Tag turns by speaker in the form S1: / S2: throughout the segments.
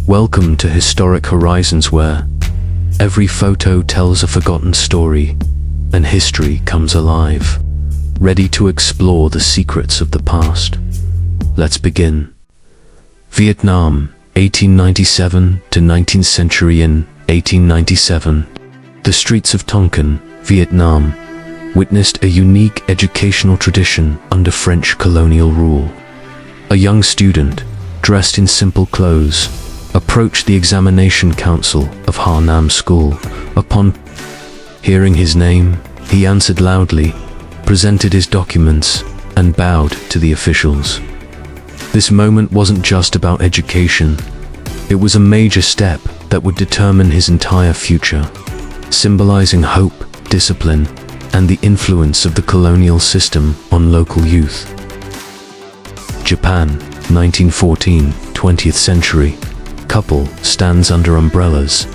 S1: Welcome to Historic Horizons, where every photo tells a forgotten story and history comes alive, ready to explore the secrets of the past. Let's begin. Vietnam, 1897 to 19th century. In 1897, the streets of Tonkin, Vietnam, witnessed a unique educational tradition under French colonial rule. A young student, dressed in simple clothes, approached the examination council of Ha Nam School. Upon hearing his name, he answered loudly, presented his documents, and bowed to the officials. This moment wasn't just about education. It was a major step that would determine his entire future, symbolizing hope, discipline, and the influence of the colonial system on local youth. Japan, 1914, 20th century. Couple stands under umbrellas,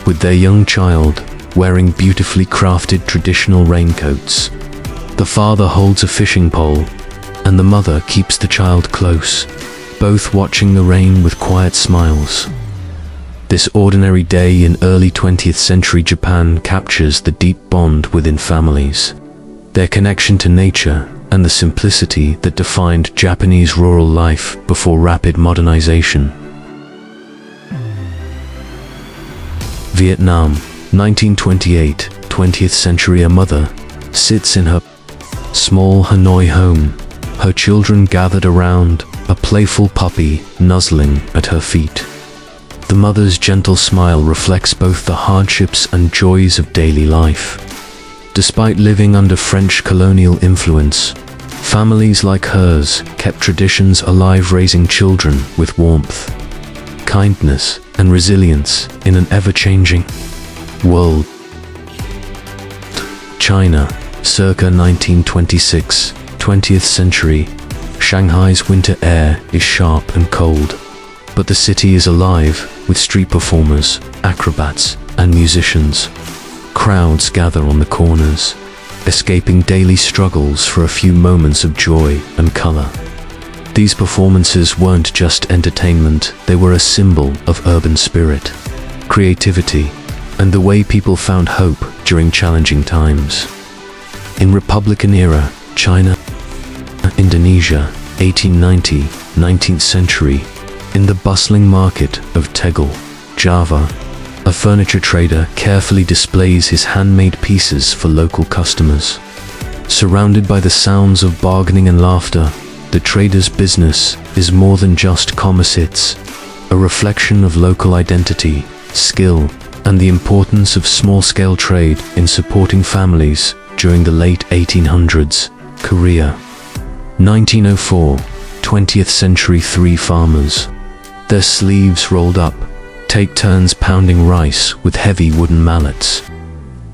S1: with their young child wearing beautifully crafted traditional raincoats. The father holds a fishing pole, and the mother keeps the child close, both watching the rain with quiet smiles. This ordinary day in early 20th century Japan captures the deep bond within families, their connection to nature, and the simplicity that defined Japanese rural life before rapid modernization. Vietnam, 1928, 20th century. A mother sits in her small Hanoi home, her children gathered around, a playful puppy nuzzling at her feet. The mother's gentle smile reflects both the hardships and joys of daily life. Despite living under French colonial influence, families like hers kept traditions alive, raising children with warmth, kindness, and resilience in an ever-changing world. China, circa 1926, 20th century. Shanghai's winter air is sharp and cold, but the city is alive with street performers, acrobats, and musicians. Crowds gather on the corners, escaping daily struggles for a few moments of joy and color. These performances weren't just entertainment, they were a symbol of urban spirit, creativity, and the way people found hope during challenging times. In Republican era, China, Indonesia, 1890, 19th century. In the bustling market of Tegel, Java, a furniture trader carefully displays his handmade pieces for local customers. Surrounded by the sounds of bargaining and laughter, the trader's business is more than just commerce. It's a reflection of local identity, skill, and the importance of small-scale trade in supporting families during the late 1800s. Korea, 1904, 20th century. Three farmers, their sleeves rolled up, take turns pounding rice with heavy wooden mallets.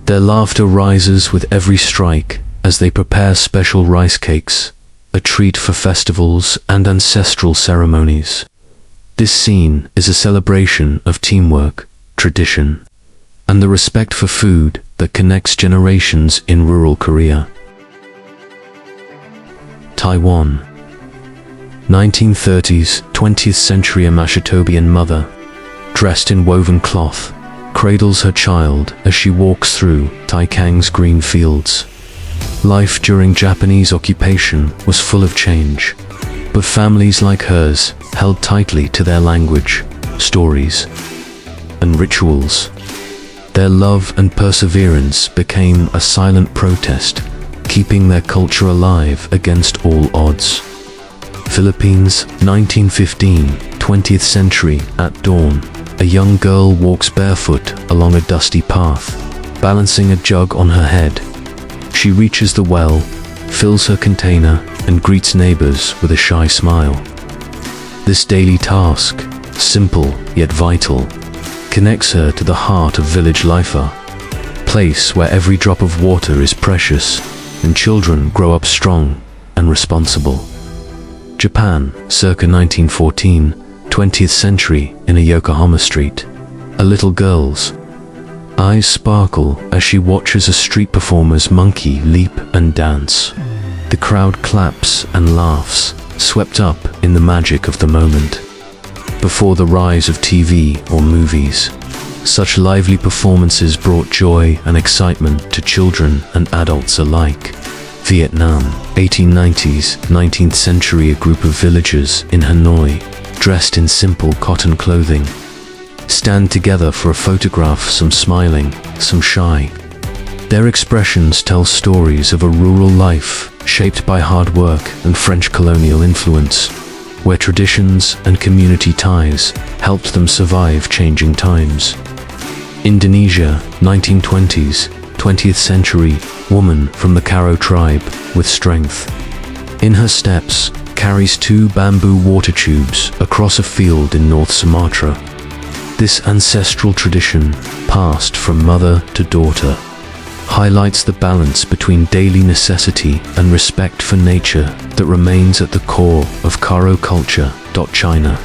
S1: Their laughter rises with every strike as they prepare special rice cakes, a treat for festivals and ancestral ceremonies. This scene is a celebration of teamwork, tradition, and the respect for food that connects generations in rural Korea. Taiwan, 1930s, 20th century. A Mashitobian mother, dressed in woven cloth, cradles her child as she walks through Taikang's green fields. Life during Japanese occupation was full of change, but families like hers held tightly to their language, stories, and rituals. Their love and perseverance became a silent protest, keeping their culture alive against all odds. Philippines, 1915, 20th century. At dawn, a young girl walks barefoot along a dusty path, balancing a jug on her head. She reaches the well, fills her container, and greets neighbors with a shy smile. This daily task, simple yet vital, connects her to the heart of village life, a place where every drop of water is precious and children grow up strong and responsible. Japan, circa 1914, 20th century. In a Yokohama street, a little girl's eyes sparkle as she watches a street performer's monkey leap and dance. The crowd claps and laughs, swept up in the magic of the moment. before the rise of TV or movies. Such lively performances brought joy and excitement to children and adults alike. Vietnam, 1890s, 19th century. A group of villagers in Hanoi, dressed in simple cotton clothing, stand together for a photograph, some smiling, some shy. Their expressions tell stories of a rural life shaped by hard work and French colonial influence, where traditions and community ties helped them survive changing times. Indonesia, 1920s, 20th century. Woman from the Karo tribe, with strength in her steps, carries 2 bamboo water tubes across a field in North Sumatra. This ancestral tradition, passed from mother to daughter, highlights the balance between daily necessity and respect for nature that remains at the core of Karo culture. China,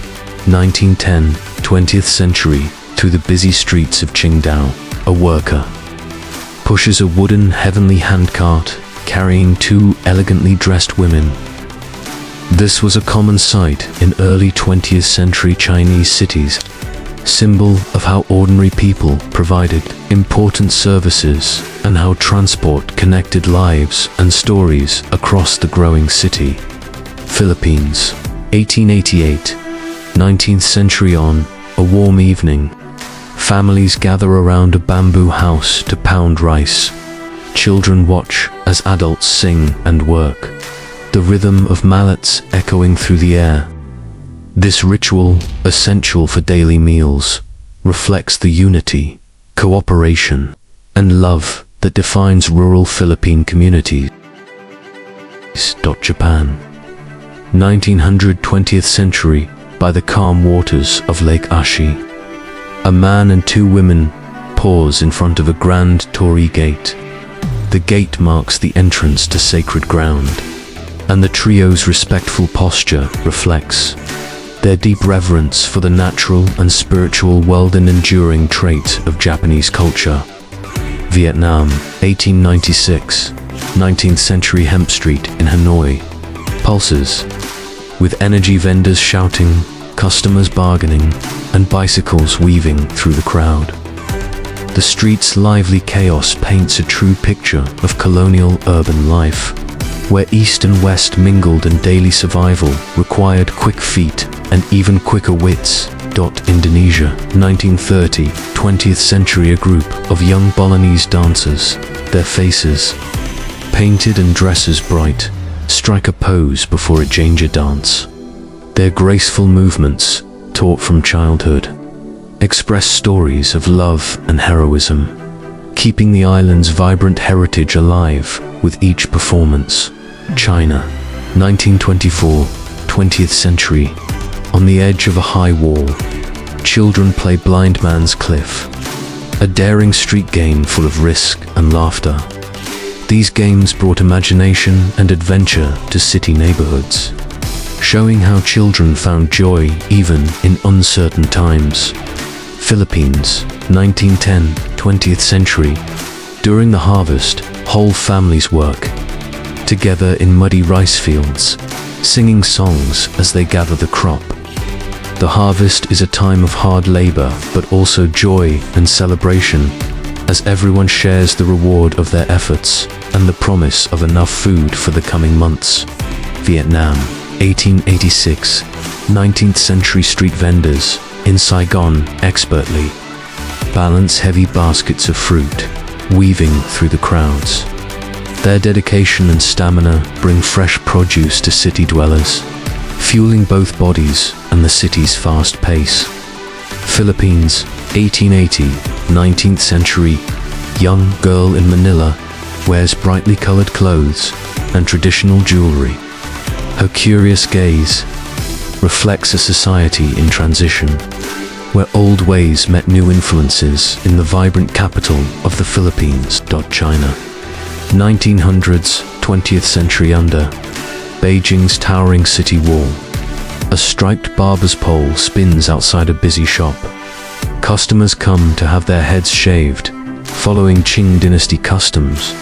S1: 1910, 20th century. Through the busy streets of Qingdao, a worker pushes a wooden heavenly handcart carrying 2 elegantly dressed women. This was a common sight in early 20th century Chinese cities, symbol of how ordinary people provided important services and how transport connected lives and stories across the growing city. Philippines, 1888, 19th century. On a warm evening, families gather around a bamboo house to pound rice. Children watch as adults sing and work, the rhythm of mallets echoing through the air. This ritual, essential for daily meals, reflects the unity, cooperation, and love that defines rural Philippine communities. Japan, 1900, 20th century. By the calm waters of Lake Ashi, a man and 2 women pause in front of a grand torii gate. The gate marks the entrance to sacred ground, and the trio's respectful posture reflects their deep reverence for the natural and spiritual world, an enduring trait of Japanese culture. Vietnam, 1896, 19th century. Hemp Street in Hanoi pulses with energy, vendors shouting, customers bargaining, and bicycles weaving through the crowd. The street's lively chaos paints a true picture of colonial urban life, where East and West mingled and daily survival required quick feet and even quicker wits. Indonesia, 1930, 20th century. A group of young Balinese dancers, their faces painted and dresses bright, strike a pose before a Janja dance. Their graceful movements, taught from childhood, express stories of love and heroism, keeping the island's vibrant heritage alive with each performance. China, 1924, 20th century. On the edge of a high wall, children play Blind Man's Cliff, a daring street game full of risk and laughter. These games brought imagination and adventure to city neighborhoods, showing how children found joy even in uncertain times. Philippines, 1910, 20th century. During the harvest, whole families work together in muddy rice fields, singing songs as they gather the crop. The harvest is a time of hard labor, but also joy and celebration, as everyone shares the reward of their efforts and the promise of enough food for the coming months. Vietnam, 1886, 19th century. Street vendors in Saigon expertly balance heavy baskets of fruit, weaving through the crowds. Their dedication and stamina bring fresh produce to city dwellers, fueling both bodies and the city's fast pace. Philippines, 1880, 19th century. Young girl in Manila wears brightly colored clothes and traditional jewelry. Her curious gaze reflects a society in transition, where old ways met new influences in the vibrant capital of the Philippines. China, 1900s, 20th century. Under Beijing's towering city wall, a striped barber's pole spins outside a busy shop. Customers come to have their heads shaved, following Qing dynasty customs,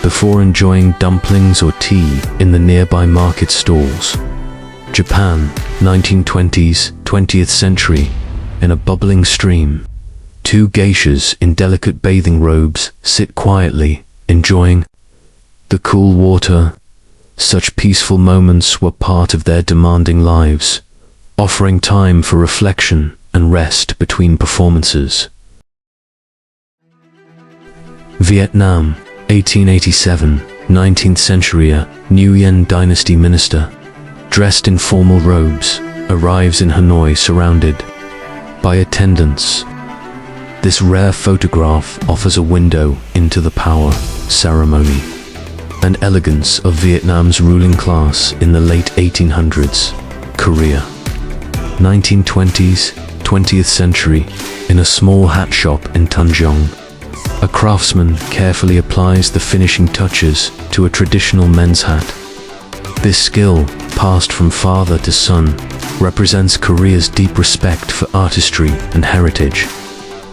S1: before enjoying dumplings or tea in the nearby market stalls. Japan, 1920s, 20th century. In a bubbling stream, two geishas in delicate bathing robes sit quietly, enjoying the cool water. Such peaceful moments were part of their demanding lives, offering time for reflection and rest between performances. Vietnam, 1887, 19th century. A Nguyen dynasty minister, dressed in formal robes, arrives in Hanoi surrounded by attendants. This rare photograph offers a window into the power, ceremony, and elegance of Vietnam's ruling class in the late 1800s. Korea, 1920s, 20th century. In a small hat shop in Tanjong, a craftsman carefully applies the finishing touches to a traditional men's hat. This skill, passed from father to son, represents Korea's deep respect for artistry and heritage.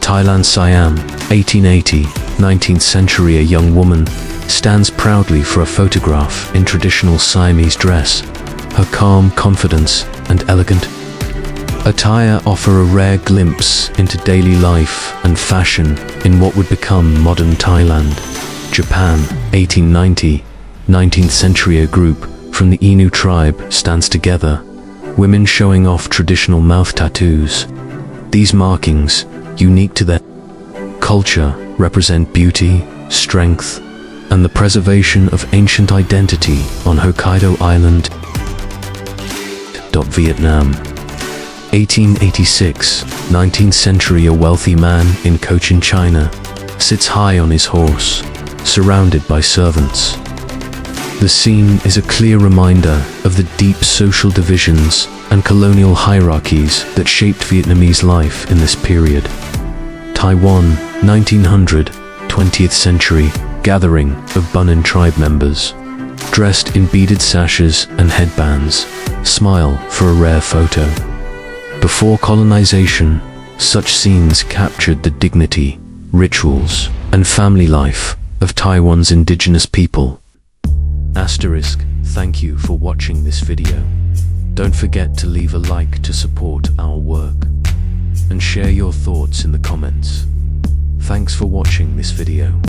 S1: Thailand, Siam, 1880, 19th century. A young woman stands proudly for a photograph in traditional Siamese dress. Her calm confidence and elegant attire offer a rare glimpse into daily life and fashion in what would become modern Thailand. Japan, 1890, 19th century. A group from the Innu tribe stands together, women showing off traditional mouth tattoos. These markings, unique to their culture, represent beauty, strength, and the preservation of ancient identity on Hokkaido Island. Vietnam, 1886, 19th century. A wealthy man in Cochin, China, sits high on his horse, surrounded by servants. The scene is a clear reminder of the deep social divisions and colonial hierarchies that shaped Vietnamese life in this period. Taiwan, 1900, 20th century. Gathering of Bunin tribe members, dressed in beaded sashes and headbands, smile for a rare photo. Before colonization, such scenes captured the dignity, rituals, and family life of Taiwan's indigenous people. Thank you for watching this video. Don't forget to leave a like to support our work, and share your thoughts in the comments. Thanks for watching this video.